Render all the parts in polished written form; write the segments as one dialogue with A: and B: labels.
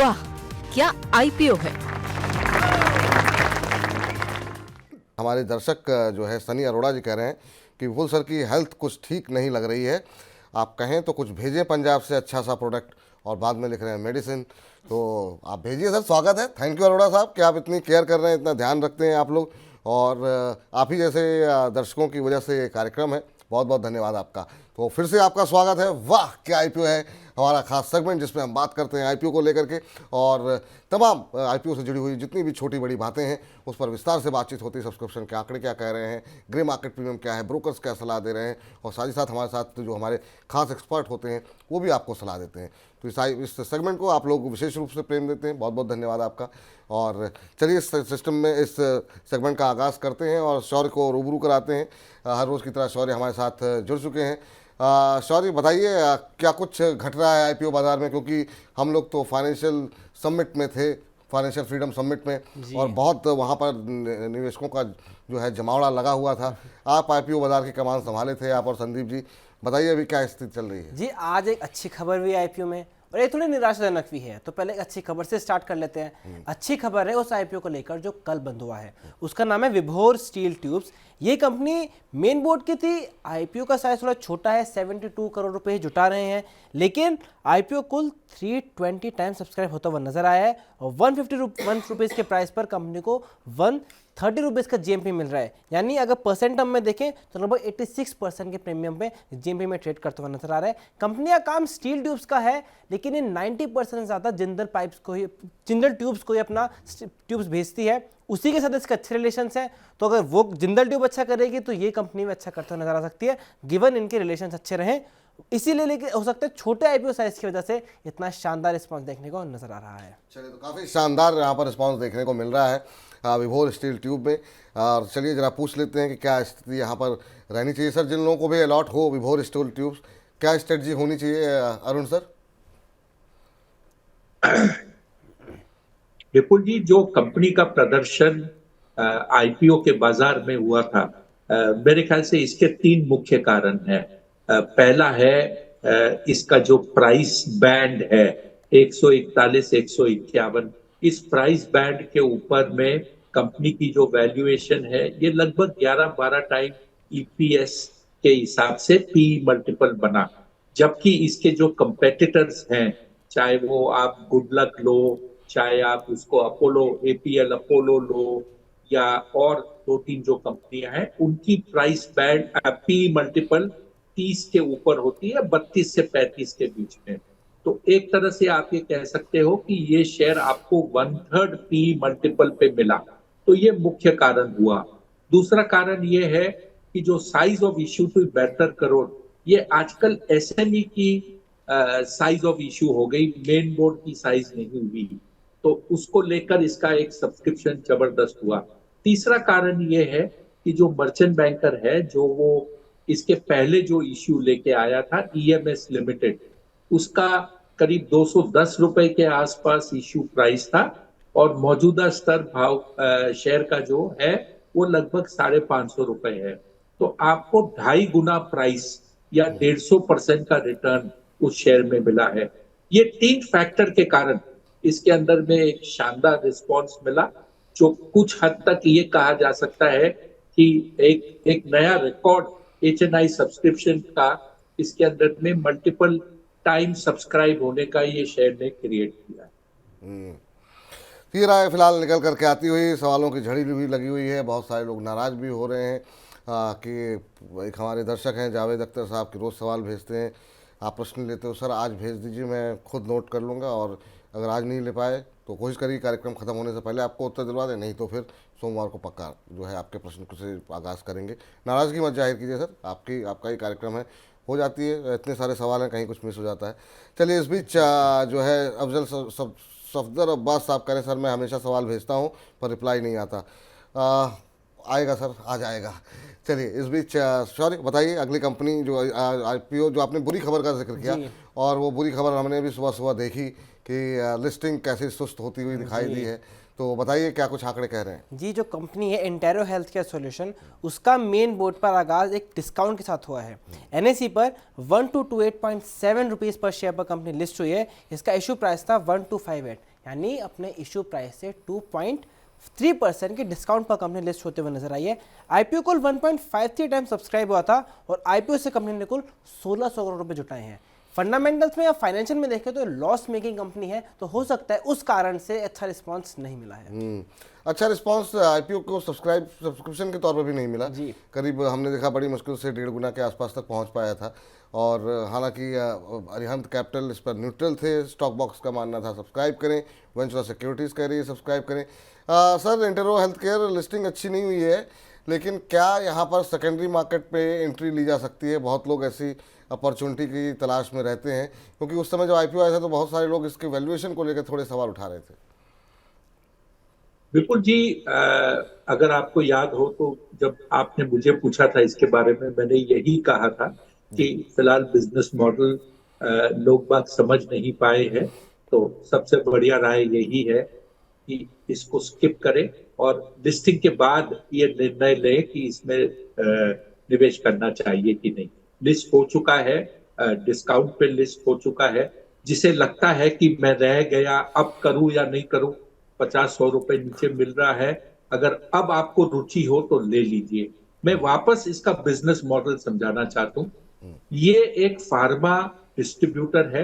A: वाह क्या आईपीओ है।
B: हमारे दर्शक जो है सनी अरोड़ा जी कह रहे हैं कि विपुल सर की हेल्थ कुछ ठीक नहीं लग रही है, आप कहें तो कुछ भेजें पंजाब से अच्छा सा प्रोडक्ट, और बाद में लिख रहे हैं मेडिसिन। तो आप भेजिए सर, स्वागत है। थैंक यू अरोड़ा साहब कि आप इतनी केयर कर रहे हैं, इतना ध्यान रखते हैं आप लोग, और आप ही जैसे दर्शकों की वजह से ये कार्यक्रम है। बहुत बहुत धन्यवाद आपका। तो फिर से आपका स्वागत है। वाह क्या आईपीओ है, हमारा खास सेगमेंट जिसमें हम बात करते हैं आईपीओ को लेकर के, और तमाम आईपीओ से जुड़ी हुई जितनी भी छोटी बड़ी बातें हैं उस पर विस्तार से बातचीत होती है। सब्सक्रिप्शन के आंकड़े क्या कह रहे हैं, ग्रे मार्केट प्रीमियम क्या है, ब्रोकर्स क्या सलाह दे रहे हैं, और साथ ही साथ हमारे साथ जो हमारे खास एक्सपर्ट होते हैं वो भी आपको सलाह देते हैं। तो इस सेगमेंट को आप लोग विशेष रूप से प्रेम देते हैं, बहुत बहुत धन्यवाद आपका। और चलिए इस सिस्टम में इस सेगमेंट का आगाज़ करते हैं और शौर्य को रूबरू कराते हैं। हर रोज़ की तरह शौर्य हमारे साथ जुड़ चुके हैं। शौर्य बताइए क्या कुछ घट रहा है आईपीओ बाजार में, क्योंकि हम लोग तो फाइनेंशियल समिट में थे, फाइनेंशियल फ्रीडम समिट में, और बहुत वहाँ पर निवेशकों का जो है जमावड़ा लगा हुआ था। आप आईपीओ बाजार की कमान संभाले थे, आप और संदीप जी, बताइए अभी क्या स्थिति चल रही है।
C: जी आज एक अच्छी खबर भी आईपीओ में और ये थोड़ी निराशाजनक भी है, तो पहले एक अच्छी खबर से स्टार्ट कर लेते हैं। अच्छी खबर है उस आईपीओ को लेकर जो कल बंद हुआ है, उसका नाम है विभोर स्टील ट्यूब्स। ये कंपनी मेन बोर्ड की थी, आईपीओ का साइज थोड़ा छोटा है, 72 करोड़ रुपए जुटा रहे हैं, लेकिन आईपीओ कुल 320 टाइम सब्सक्राइब होता हुआ नजर आया है और 151 रुपीज़ के प्राइस पर कंपनी को 130 रुपीज़ का जीएमपी मिल रहा है। यानी अगर परसेंट टर्म में देखें तो लगभग 86% के प्रीमियम पे जीएमपी में ट्रेड करते हुए नजर आ रहा है। कंपनी का काम स्टील ट्यूब्स का है, लेकिन ये 90% से ज़्यादा जिंदल पाइप्स को ही, जिंदल ट्यूब्स को ही अपना ट्यूब्स भेजती है, उसी के साथ इसके अच्छे रिलेशंस हैं। तो अगर वो जिंदल ट्यूब अच्छा करेगी तो ये कंपनी में अच्छा करते हुए नजर आ सकती है, गिवन इनके रिलेशंस अच्छे रहें। इसीलिए लेकिन हो सकता है छोटे आईपीओ साइज की वजह से इतना शानदार रिस्पांस देखने को नजर आ रहा है।
B: चलिए, तो काफ़ी शानदार यहाँ पर रिस्पांस देखने को मिल रहा है विभोर स्टील ट्यूब में। और चलिए जरा पूछ लेते हैं कि क्या स्थिति यहाँ पर रहनी चाहिए। सर, जिन लोगों को भी अलॉट हो विभोर स्टील ट्यूब्स, क्या स्ट्रेटजी होनी चाहिए अरुण सर?
D: विपुल जी, जो कंपनी का प्रदर्शन आईपीओ के बाजार में हुआ था, मेरे ख्याल से इसके 3 मुख्य कारण हैं। पहला है इसका जो प्राइस बैंड है 141 151, इस प्राइस बैंड के ऊपर में कंपनी की जो वैल्यूएशन है ये लगभग 11-12 टाइम ईपीएस के हिसाब से पी मल्टीपल बना, जबकि इसके जो कंपेटिटर्स हैं, चाहे वो आप गुडलक लो, चाहे आप उसको अपोलो एपीएल अपोलो लो, या और 2-3 जो कंपनियां हैं, उनकी प्राइस बैंड पी मल्टीपल 30 के ऊपर होती है, 32 से 35 के बीच में। तो एक तरह से आप ये कह सकते हो कि ये शेयर आपको 1/3 पी मल्टीपल पे मिला, तो ये मुख्य कारण हुआ। दूसरा कारण ये है कि जो साइज ऑफ इश्यू टू बेटर करोड़, ये आजकल एसएमई की साइज ऑफ इश्यू हो गई, मेन बोर्ड की साइज नहीं हुई, तो उसको लेकर इसका एक सब्सक्रिप्शन जबरदस्त हुआ। तीसरा कारण ये है कि जो मर्चेंट बैंकर है, जो वो इसके पहले जो इश्यू लेके आया था ईएमएस लिमिटेड, उसका करीब 210 रुपए के आसपास इश्यू प्राइस था, और मौजूदा स्तर भाव शेयर का जो है वो लगभग 550 रुपए है। तो आपको 2.5 गुना प्राइस या 150% का रिटर्न उस शेयर में मिला है। ये 3 फैक्टर के कारण इसके अंदर में एक शानदार रिस्पॉन्स मिला, जो कुछ हद तक ये कहा जा सकता है कि एक नया रिकॉर्ड एचएनआई सब्सक्रिप्शन का इसके अंदर में मल्टीपल टाइम सब्सक्राइब होने का ये शेयर ने क्रिएट किया है।
B: फिर आए फिलहाल निकल करके आती हुई, सवालों की झड़ी भी लगी हुई है, बहुत सारे लोग नाराज़ भी हो रहे हैं कि एक हमारे दर्शक हैं जावेद अख्तर साहब के रोज़ सवाल भेजते हैं, आप प्रश्न लेते हो, सर आज भेज दीजिए, मैं खुद नोट कर लूँगा, और अगर आज नहीं ले पाए तो कोशिश करिए कार्यक्रम खत्म होने से पहले आपको उत्तर दिलवा दें, नहीं तो फिर सोमवार को पक्का जो है आपके प्रश्न से आगाज़ करेंगे। नाराज़गी मत जाहिर कीजिए सर, आपका ही कार्यक्रम है, हो जाती है, इतने सारे सवाल हैं, कहीं कुछ मिस हो जाता है। चलिए इस बीच जो है अफजल सफदर अब्बास साहब कह रहे सर मैं हमेशा सवाल भेजता हूँ पर रिप्लाई नहीं आता। आएगा सर, आ जाएगा। चलिए इस बीच सॉरी बताइए, अगली कंपनी जो आईपीओ, जो आपने बुरी खबर का जिक्र किया, और वो बुरी खबर हमने भी सुबह सुबह देखी कि लिस्टिंग कैसे सुस्त होती हुई दिखाई दी है, तो बताइए क्या कुछ आंकड़े कह रहे हैं।
C: जी, जो कंपनी है एंटेरो हेल्थ केयर सॉल्यूशन, उसका मेन बोर्ड पर आगाज एक डिस्काउंट के साथ हुआ है। एनएसई पर 1228.7 रुपीज़ पर शेयर पर कंपनी लिस्ट हुई है। इसका इशू प्राइस था 1258, यानी अपने इशू प्राइस से 2.3% के डिस्काउंट पर कंपनी लिस्ट होते हुए नजर आई है। आईपीओ कुल 1.53 टाइम सब्सक्राइब हुआ था और आईपीओ से कंपनी ने कुल 1600 करोड़ रुपए जुटाए हैं। फंडामेंटल्स में या फाइनेंशियल में देखें तो लॉस मेकिंग कंपनी है, तो हो सकता है उस कारण से अच्छा रिस्पांस नहीं मिला है।
B: अच्छा रिस्पांस आईपीओ को सब्सक्रिप्शन के तौर पर भी नहीं मिला
C: जी।
B: करीब हमने देखा बड़ी मुश्किल से 1.5 गुना के आसपास तक पहुंच पाया था। और हालांकि अरिहंत कैपिटल इस पर न्यूट्रल थे, स्टॉक बॉक्स का मानना था सब्सक्राइब करें, वेंचुरा सिक्योरिटीज़ कह रही है सब्सक्राइब करें। Sir intero health care listing अच्छी नहीं हुई है, लेकिन क्या यहाँ पर सेकेंडरी मार्केट पे एंट्री ली जा सकती है? बहुत लोग ऐसी अपॉर्चुनिटी की तलाश में रहते हैं, क्योंकि उस समय जब आईपीओ आया था तो बहुत सारे लोग इसके वैल्यूएशन को लेकर थोड़े सवाल उठा रहे थे।
D: बिल्कुल जी, अगर आपको याद हो तो जब आपने मुझे पूछा था इसके बारे में, मैंने यही कहा था कि फिलहाल बिजनेस मॉडल लोग बात समझ नहीं पाए हैं, तो सबसे बढ़िया राय यही है कि इसको स्किप करें और लिस्टिंग के बाद ये निर्णय लें कि इसमें निवेश करना चाहिए कि नहीं। लिस्ट हो चुका है, डिस्काउंट पे लिस्ट हो चुका है। जिसे लगता है कि मैं रह गया, अब करूं या नहीं करूं, 50-100 रुपए नीचे मिल रहा है, अगर अब आपको रुचि हो तो ले लीजिए। मैं वापस इसका बिजनेस मॉडल समझाना चाहता हूं। ये एक फार्मा डिस्ट्रीब्यूटर है,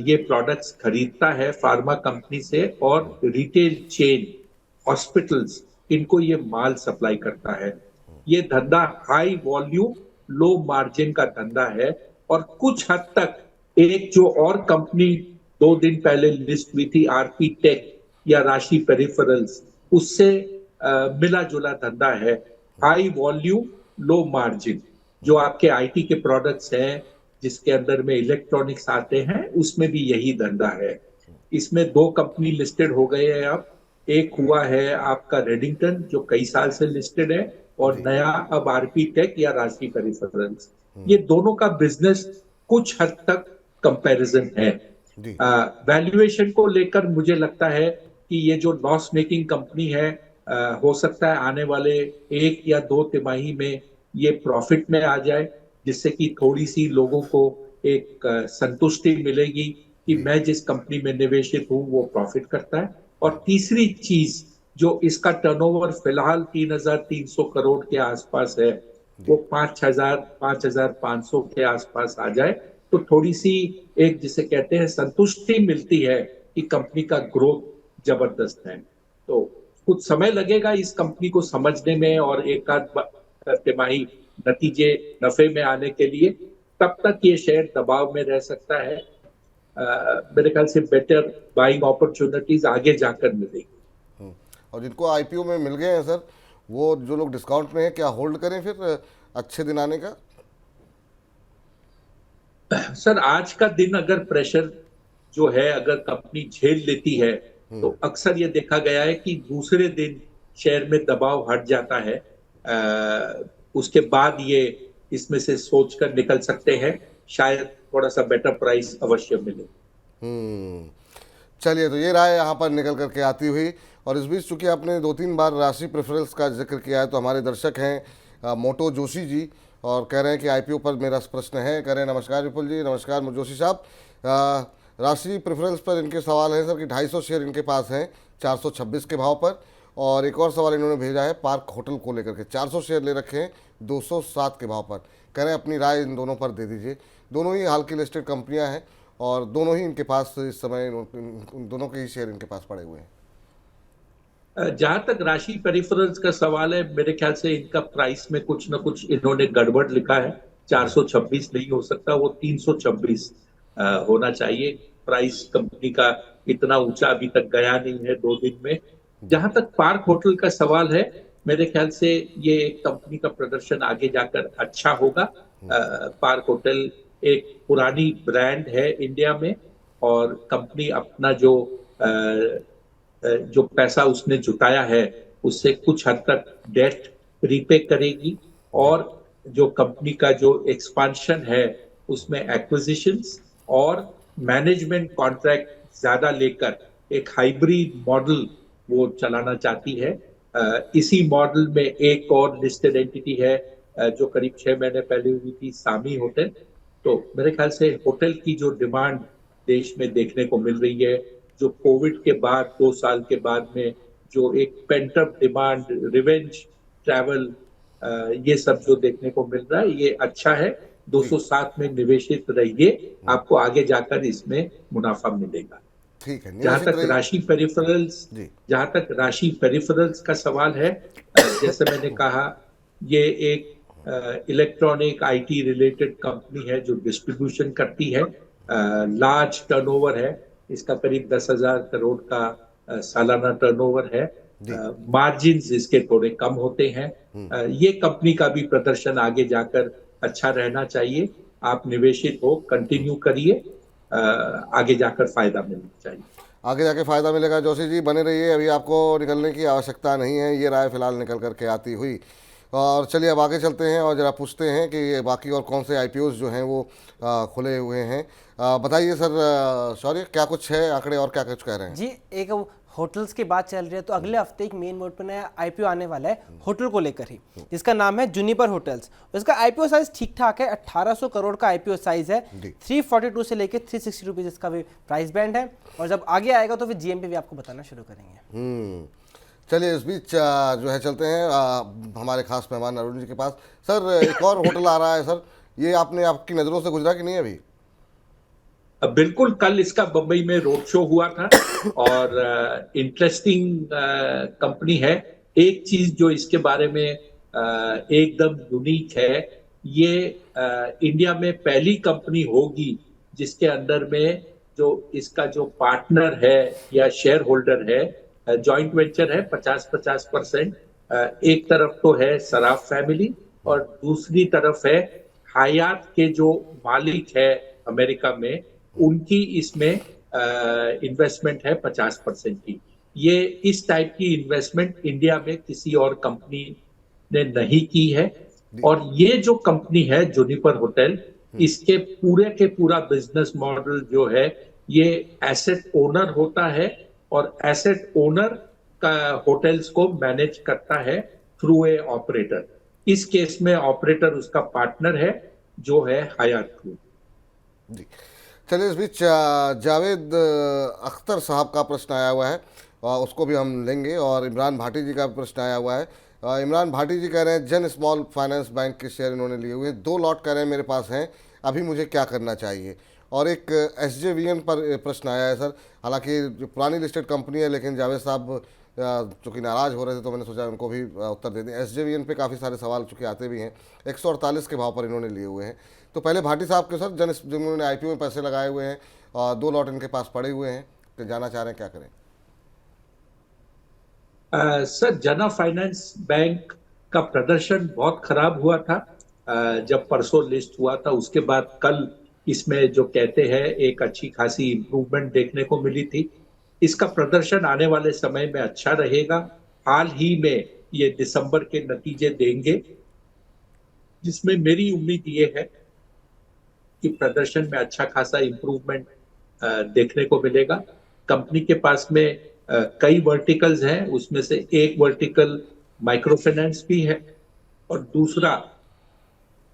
D: ये प्रोडक्ट्स खरीदता है फार्मा कंपनी से और रिटेल चेन हॉस्पिटल्स इनको ये माल सप्लाई करता है। ये धंधा हाई वॉल्यूम लो मार्जिन का धंधा है और कुछ हद तक एक जो और कंपनी 2 दिन पहले लिस्ट हुई थी आरपी टेक या राशि पेरिफेरल्स, उससे मिला जुला धंधा है। हाई वॉल्यूम लो मार्जिन जो आपके आईटी के प्रोडक्ट्स हैं, जिसके अंदर में इलेक्ट्रॉनिक्स आते हैं, उसमें भी यही धंधा है। इसमें 2 कंपनी लिस्टेड हो गए हैं अब। एक हुआ है आपका रेडिंगटन जो कई साल से लिस्टेड है, और नया अब आरपी टेक या राशि पेरिफेरल्स। ये दोनों का बिजनेस कुछ हद तक कंपैरिजन है। वैल्यूएशन को लेकर मुझे लगता है कि ये जो लॉस मेकिंग कंपनी है, हो सकता है आने वाले 1 या 2 तिमाही में ये प्रॉफिट में आ जाए, जिससे कि थोड़ी सी लोगों को एक संतुष्टि मिलेगी कि मैं जिस कंपनी में निवेशित हूं वो प्रॉफिट करता है। और तीसरी चीज, जो इसका टर्नओवर फिलहाल 3,300 करोड़ के आसपास है, वो 5,500 के आसपास आ जाए तो थोड़ी सी एक जिसे कहते हैं संतुष्टि मिलती है कि कंपनी का ग्रोथ जबरदस्त है। तो कुछ समय लगेगा इस कंपनी को समझने में और एक आध तिमाही नतीजे नफे में आने के लिए, तब तक ये शेयर दबाव में रह सकता है। मेरे ख्याल से बेटर बाइंग अपॉर्चुनिटीज आगे जाकर मिलेगी।
B: और जिनको आईपीओ में मिल गए हैं सर, वो जो लोग डिस्काउंट में हैं, क्या होल्ड करें फिर अच्छे दिन आने का?
D: सर आज का दिन अगर प्रेशर जो है अगर कंपनी झेल लेती है तो अक्सर ये देखा गया है कि दूसरे दिन शेयर में दबाव हट जाता है। उसके बाद ये इसमें से सोचकर निकल सकते हैं, शायद थोड़ा सा बेटर प्राइस अवश्य मिले।
B: चलिए, तो ये राय यहाँ पर निकल करके आती हुई। और इस बीच चूंकि आपने 2-3 बार राशि प्रेफरेंस का जिक्र किया है, तो हमारे दर्शक हैं मोटो जोशी जी, और कह रहे हैं कि आईपीओ पर मेरा प्रश्न है। कह रहे हैं नमस्कार विपुल जी। नमस्कार जोशी साहब। राशि प्रेफरेंस पर इनके सवाल है सर कि 250 शेयर इनके पास हैं 426 के भाव पर। और एक और सवाल इन्होंने भेजा है पार्क होटल को लेकर के, 400 शेयर ले रखे हैं 207 के भाव पर। कह रहे हैं अपनी राय इन दोनों पर दे दीजिए। दोनों ही हाल की लिस्टेड कंपनियां हैं और दोनों ही इनके पास इस समय दोनों के ही शेयर इनके पास पड़े हुए हैं।
D: जहां तक राशि पेरिफेरल्स का सवाल है, मेरे ख्याल से इनका प्राइस में कुछ ना कुछ इन्होंने गड़बड़ लिखा है। 426 नहीं हो सकता, वो 326 होना चाहिए। प्राइस कंपनी का इतना ऊंचा अभी तक गया नहीं है 2 दिन में। जहां तक पार्क होटल का सवाल है, मेरे ख्याल से ये कंपनी का प्रदर्शन आगे जाकर अच्छा होगा। पार्क होटल एक पुरानी ब्रांड है इंडिया में और कंपनी अपना जो पैसा उसने जुटाया है उससे कुछ हद तक डेट रीपे करेगी और जो कंपनी का जो एक्सपांशन है उसमें एक्विजिशंस और मैनेजमेंट कॉन्ट्रैक्ट ज्यादा लेकर एक हाइब्रिड मॉडल वो चलाना चाहती है। इसी मॉडल में एक और लिस्टेड एंटिटी है जो करीब 6 महीने पहले हुई थी, सामी होटल। तो मेरे ख्याल से होटल की जो डिमांड देश में देखने को मिल रही है, जो कोविड के बाद 2 साल के बाद में जो एक पेंटअप डिमांड, रिवेंज ट्रैवल, ये सब जो देखने को मिल रहा है ये अच्छा है। 207 में निवेशित रहिए, आपको आगे जाकर इसमें मुनाफा मिलेगा।
B: ठीक है,
D: जहां
B: निवेशित
D: तक
B: रहिए।
D: राशि पेरिफेरल्स
B: जी।
D: जहां तक राशि पेरिफेरल्स का सवाल है, जैसे मैंने कहा, ये एक इलेक्ट्रॉनिक आईटी रिलेटेड कंपनी है जो डिस्ट्रीब्यूशन करती है। लार्ज टर्नओवर है, इसका करीब 10,000 करोड़ का सालाना टर्नओवर है। मार्जिन्स इसके थोड़े कम होते हैं। ये कंपनी का भी प्रदर्शन आगे जाकर अच्छा रहना चाहिए। आप निवेशित हो, कंटिन्यू करिए, आगे जाकर फायदा मिलना चाहिए।
B: आगे जाके फ़ायदा मिलेगा। जोशी जी बने रहिए, अभी आपको निकलने की आवश्यकता नहीं है, ये राय फिलहाल निकल करके आती हुई। और चलिए अब आगे चलते हैं और ज़रा पूछते हैं कि बाकी और कौन से आईपीओज जो हैं वो खुले हुए हैं। बताइए सर शौर्य, क्या कुछ है आंकड़े और क्या कुछ कह रहे हैं?
C: जी, एक होटल्स की बात चल रही है, तो अगले हफ्ते एक मेन बोर्ड पर नया आईपीओ आने वाला है होटल को लेकर ही, जिसका नाम है जुनिपर होटल्स। इसका आईपीओ साइज ठीक ठाक है, 1800 करोड़ का आईपीओ साइज है। 342 से लेकर 360 रुपीज इसका भी प्राइस बैंड है। और जब आगे आएगा तो फिर जीएमपी भी आपको बताना शुरू करेंगे।
B: चलिए इस बीच जो है चलते हैं हमारे खास मेहमान अरुण जी के पास। सर एक और होटल आ रहा है सर, ये आपकी नज़रों से गुजरा कि नहीं अभी?
D: बिल्कुल, कल इसका बम्बई में रोड शो हुआ था और इंटरेस्टिंग कंपनी है। एक चीज जो इसके बारे में एकदम यूनिक है, ये इंडिया में पहली कंपनी होगी जिसके अंदर में जो इसका जो पार्टनर है या शेयर होल्डर है, जॉइंट वेंचर है 50-50%। एक तरफ तो है सराफ फैमिली और दूसरी तरफ है हयात के जो मालिक है अमेरिका में, उनकी इसमें इन्वेस्टमेंट है 50% की। ये इस टाइप की इन्वेस्टमेंट इंडिया में किसी और कंपनी ने नहीं की है। और ये जो कंपनी है जुनिपर होटल, इसके पूरे के पूरा बिजनेस मॉडल जो है ये एसेट ओनर होता है और एसेट ओनर का होटल्स को मैनेज करता है थ्रू ए ऑपरेटर। इस केस में ऑपरेटर उसका पार्टनर है जो है हयात ग्रुप।
B: जी, चलिए इस बीच जावेद अख्तर साहब का प्रश्न आया हुआ है और उसको भी हम लेंगे। और इमरान भाटी जी का प्रश्न आया हुआ है। इमरान भाटी जी कह रहे हैं जन स्मॉल फाइनेंस बैंक के शेयर इन्होंने लिए हुए हैं, 2 लॉट कह रहे हैं मेरे पास हैं, अभी मुझे क्या करना चाहिए। और एक SJVN पर प्रश्न आया है सर, हालांकि जो पुरानी लिस्टेड कंपनी है लेकिन जावेद साहब चूँकि नाराज़ हो रहे थे तो मैंने सोचा उनको भी उत्तर दे दें। SJVN पे काफ़ी सारे सवाल चूँकि आते भी हैं, 148 के भाव पर इन्होंने लिए हुए हैं। तो पहले भाटी साहब के सर जिन्होंने आईपीओ में पैसे लगाए हुए हैं और 2 लॉट इनके पास पड़े हुए हैं, तो जाना चाह रहे हैं क्या करें?
D: सर, जना फाइनेंस बैंक का प्रदर्शन बहुत खराब हुआ था जब परसों लिस्ट हुआ था। उसके बाद कल इसमें जो कहते हैं एक अच्छी खासी इंप्रूवमेंट देखने को मिली थी। इसका प्रदर्शन आने वाले समय में अच्छा रहेगा। हाल ही में ये दिसंबर के नतीजे देंगे, जिसमें मेरी उम्मीद ये है कि प्रदर्शन में अच्छा खासा इंप्रूवमेंट देखने को मिलेगा। कंपनी के पास में कई वर्टिकल्स हैं, उसमें से एक वर्टिकल माइक्रो फाइनेंस भी है और दूसरा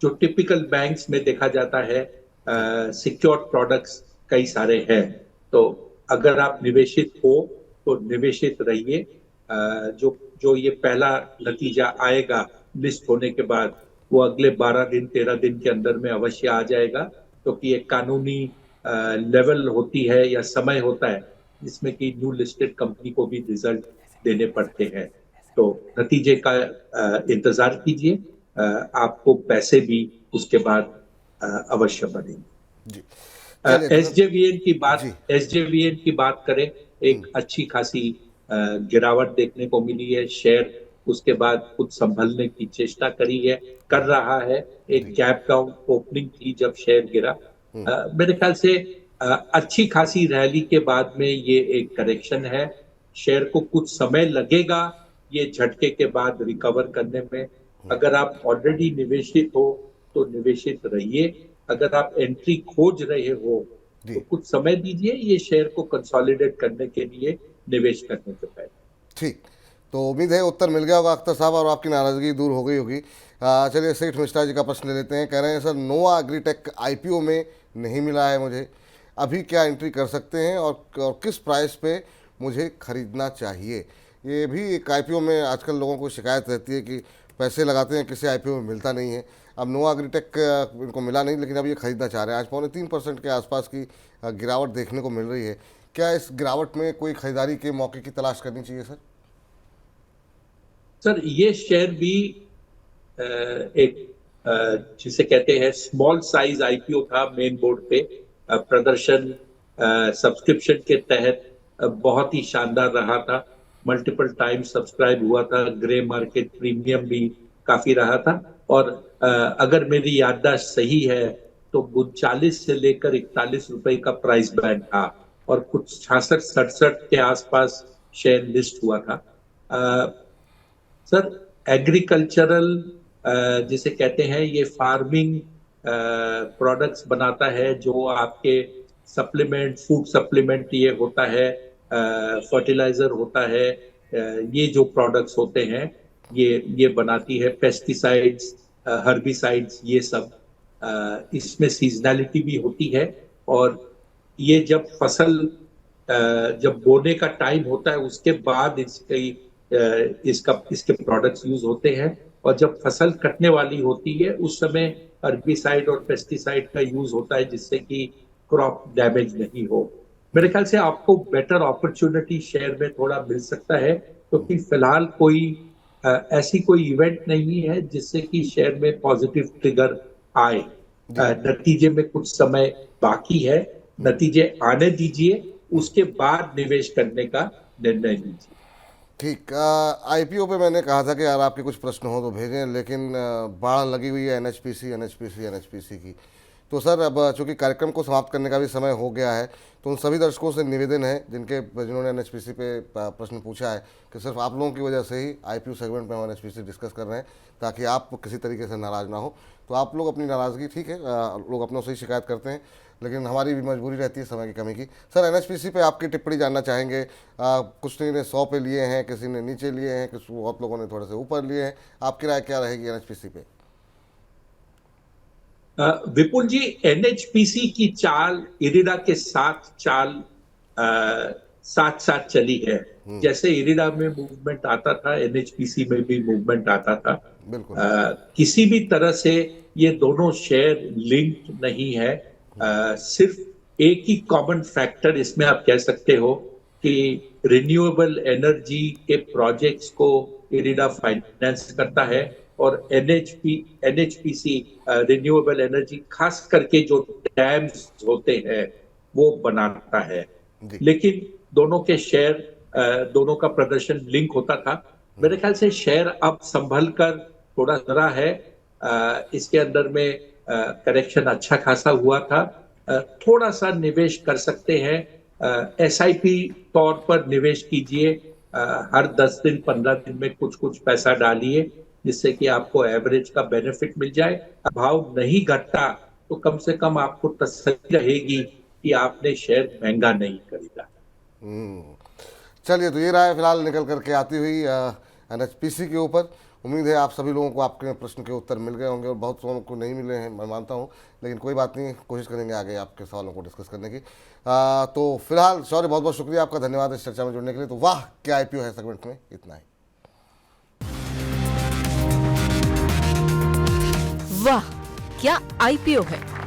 D: जो टिपिकल बैंक्स में देखा जाता है सिक्योर्ड प्रोडक्ट्स कई सारे हैं। तो अगर आप निवेशित हो तो निवेशित रहिए। जो ये पहला नतीजा आएगा लिस्ट होने के बाद, वो अगले 12 दिन 13 दिन के अंदर में अवश्य आ जाएगा, क्योंकि एक कानूनी लेवल होती है या समय होता है जिसमें कि न्यू लिस्टेड कंपनी को भी रिजल्ट देने पड़ते हैं। तो नतीजे का इंतजार कीजिए, आपको पैसे भी उसके बाद अवश्य बनेंगे। SJVN की बात करें, एक अच्छी खासी गिरावट देखने को मिली है। शेयर उसके बाद खुद संभलने की चेष्टा कर रहा है। एक गैप डाउन ओपनिंग थी जब शेयर गिरा। मेरे ख्याल से अच्छी खासी रैली के बाद में ये एक करेक्शन है। शेयर को कुछ समय लगेगा ये झटके के बाद रिकवर करने में। अगर आप ऑलरेडी निवेशित हो तो निवेशित रहिए। अगर आप एंट्री खोज रहे हो तो कुछ समय दीजिए ये शेयर को कंसोलिडेट करने के लिए निवेश करने से पहले।
B: ठीक, तो उम्मीद है उत्तर मिल गया होगा अख्तर साहब और आपकी नाराज़गी दूर हो गई होगी। चलिए सेठ मिश्रा जी का प्रश्न ले लेते हैं। कह रहे हैं सर नोवा एग्रीटेक IPO में नहीं मिला है मुझे, अभी क्या एंट्री कर सकते हैं और किस प्राइस पे मुझे खरीदना चाहिए। ये भी एक आईपीओ में आजकल लोगों को शिकायत रहती है कि पैसे लगाते हैं, किसी आईपीओ में मिलता नहीं है। अब नोवा एग्रीटेक इनको मिला नहीं, लेकिन अब ये खरीदना चाह रहे हैं। आज 2.25% के आसपास की गिरावट देखने को मिल रही है। क्या इस गिरावट में कोई खरीदारी के मौके की तलाश करनी चाहिए सर?
D: सर ये शेयर भी एक जिसे कहते हैं स्मॉल साइज आईपीओ था, मेन बोर्ड पे प्रदर्शन सब्सक्रिप्शन के तहत बहुत ही शानदार रहा था। मल्टीपल टाइम सब्सक्राइब हुआ था, ग्रे मार्केट प्रीमियम भी काफी रहा था। और अगर मेरी याददाश्त सही है तो 39 से लेकर 41 रुपए का प्राइस बैंड था और कुछ 66-67 के आसपास शेयर लिस्ट हुआ था। सर एग्रीकल्चरल जिसे कहते हैं, ये फार्मिंग प्रोडक्ट्स बनाता है, जो आपके सप्लीमेंट, फूड सप्लीमेंट ये होता है, फर्टिलाइजर होता है, ये जो प्रोडक्ट्स होते हैं ये बनाती है। पेस्टिसाइड्स, हर्बिसाइड्स, ये सब इसमें सीजनैलिटी भी होती है। और ये जब फसल जब बोने का टाइम होता है उसके बाद इसके प्रोडक्ट्स यूज होते हैं। और जब फसल कटने वाली होती है उस समय हर्बिसाइड और पेस्टिसाइड का यूज होता है, जिससे कि क्रॉप डैमेज नहीं हो। मेरे ख्याल से आपको बेटर अपॉर्चुनिटी शेयर में थोड़ा मिल सकता है, क्योंकि फिलहाल कोई ऐसी कोई इवेंट नहीं है जिससे कि शेयर में पॉजिटिव ट्रिगर आए। नतीजे में कुछ समय बाकी है, नतीजे आने दीजिए, उसके बाद निवेश करने का निर्णय लीजिए।
B: ठीक। आईपीओ पे मैंने कहा था कि यार आपके कुछ प्रश्न हो तो भेजें, लेकिन बाढ़ लगी हुई है एनएचपीसी की। तो सर अब चूंकि कार्यक्रम को समाप्त करने का भी समय हो गया है, तो उन सभी दर्शकों से निवेदन है जिन्होंने एनएचपीसी पे प्रश्न पूछा है कि सिर्फ आप लोगों की वजह से ही आईपीओ सेगमेंट में हम एनएचपीसी डिस्कस कर रहे हैं, ताकि आप किसी तरीके से नाराज़ ना हो। तो आप लोग अपनी नाराज़गी, ठीक है, लोग अपनों से ही शिकायत करते हैं, लेकिन हमारी भी मजबूरी रहती है समय की कमी की। सर एनएचपीसी पे आपकी टिप्पणी जानना चाहेंगे। कुछ ने 100 पे लिए हैं, किसी ने नीचे लिए हैं, कुछ बहुत लोगों ने थोड़े से ऊपर लिए हैं। आपकी राय क्या रहेगी एनएचपीसी पे?
D: विपुल जी, एनएचपीसी की चाल इरिडा के साथ चाल साथ साथ चली है। जैसे इरिडा में मूवमेंट आता था, एनएचपीसी में भी मूवमेंट आता था।
B: बिल्कुल।
D: किसी भी तरह से ये दोनों शेयर लिंक्ड नहीं है। सिर्फ एक ही कॉमन फैक्टर इसमें आप कह सकते हो कि रिन्यूएबल एनर्जी के प्रोजेक्ट्स को इरिडा फाइनेंस करता है, और एनएचपीसी रिन्यूएबल एनर्जी खास करके जो डैम्स होते हैं वो बनाता है। लेकिन दोनों के शेयर, दोनों का प्रदर्शन लिंक होता था। मेरे ख्याल से शेयर अब संभल कर थोड़ा जरा है, इसके अंदर में करेक्शन अच्छा खासा हुआ था। थोड़ा सा निवेश कर सकते हैं, एसआईपी तौर पर निवेश कीजिए। हर 10 दिन 15 दिन में कुछ कुछ पैसा डालिए, जिससे कि आपको एवरेज का बेनिफिट मिल जाए। भाव नहीं घटता तो कम से कम आपको तसल्ली रहेगी कि आपने शेयर महंगा नहीं खरीदा।
B: चलिए, तो ये राय फिलहाल निकल करके आती हुई एनएचपीसी के ऊपर। उम्मीद है आप सभी लोगों को आपके प्रश्न के उत्तर मिल गए होंगे, और बहुत लोगों को नहीं मिले हैं मैं मानता हूँ, लेकिन कोई बात नहीं, कोशिश करेंगे आगे आपके सवालों को डिस्कस करने की। तो फिलहाल शौर्य, बहुत बहुत शुक्रिया आपका, धन्यवाद इस चर्चा में जुड़ने के लिए। तो वाह क्या आईपीओ है सेगमेंट में, इतना ही।
A: वाह क्या आईपीओ है।